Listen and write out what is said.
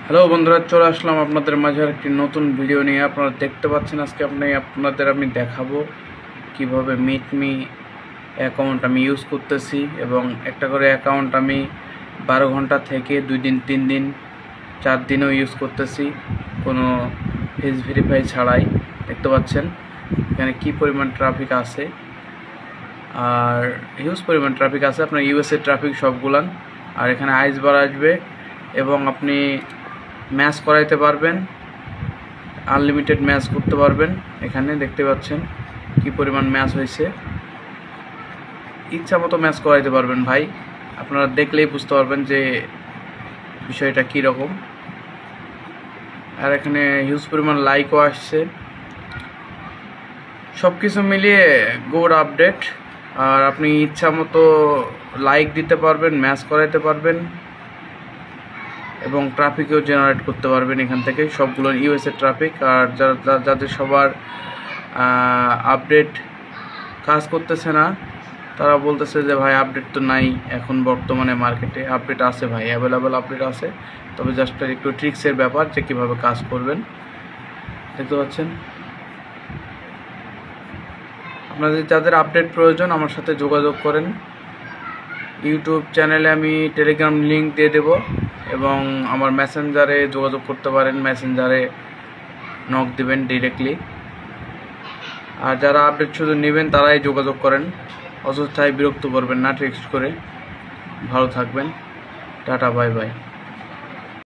Hello বন্ধুরা, চলে আসলাম আপনাদের মাঝে একটি নতুন ভিডিও নিয়ে। আপনারা দেখতে পাচ্ছেন আজকে আপনাদের আমি দেখাবো কিভাবে মিটমি অ্যাকাউন্ট আমি ইউজ করতেছি, এবং একটা করে অ্যাকাউন্ট আমি 12 ঘন্টা থেকে 2 দিন 3 দিন 4 দিনও ইউজ করতেছি কোনো ফেস ভেরিফাই ছাড়াই। দেখতে পাচ্ছেন এখানে কি পরিমাণ ট্রাফিক আছে, আর হিউজ পরিমাণ ট্রাফিক আছে। আপনার ইউএসএ ট্রাফিক সবগুলান, আর এখানে আইস বার আসবে এবং আপনি ম্যাচ করাইতে পারবেন, আনলিমিটেড ম্যাচ করতে পারবেন। এখানে দেখতে পাচ্ছেন কি পরিমাণ ম্যাচ হয়েছে, ইচ্ছা মতো ম্যাচ করাইতে পারবেন ভাই। আপনারা দেখলেই বুঝতে পারবেন যে বিষয়টা কী রকম। আর এখানে হিউজ পরিমাণ লাইকও আসছে। সব কিছু মিলিয়ে গুড আপডেট। আর আপনি ইচ্ছা মতো লাইক দিতে পারবেন, ম্যাচ করাইতে পারবেন এবং ট্রাফিকও জেনারেট করতে পারবেন এখান থেকে, সবগুলো ইউএসএ ট্রাফিক। আর যাদের সবার আপডেট কাজ করতেছে না, তারা বলতেছে যে ভাই আপডেট তো নাই এখন বর্তমানে মার্কেটে। আপডেট আছে ভাই, অ্যাভেলেবেল আপডেট আছে, তবে জাস্ট একটু ট্রিক্সের ব্যাপার যে কীভাবে কাজ করবেন। দেখতে পাচ্ছেন, আপনাদের যাদের আপডেট প্রয়োজন আমার সাথে যোগাযোগ করেন। ইউটিউব চ্যানেলে আমি টেলিগ্রাম লিঙ্ক দিয়ে দেব, এবং আমার মেসেঞ্জারে যোগাযোগ করতে পারেন, মেসেঞ্জারে নক দিবেন ডিরেক্টলি। আর যারা আপডেট শুধু নেবেন তারাই যোগাযোগ করেন, অযথায় বিরক্ত করবেন না টেক্সট করে। ভালো থাকবেন, টাটা, বাই বাই।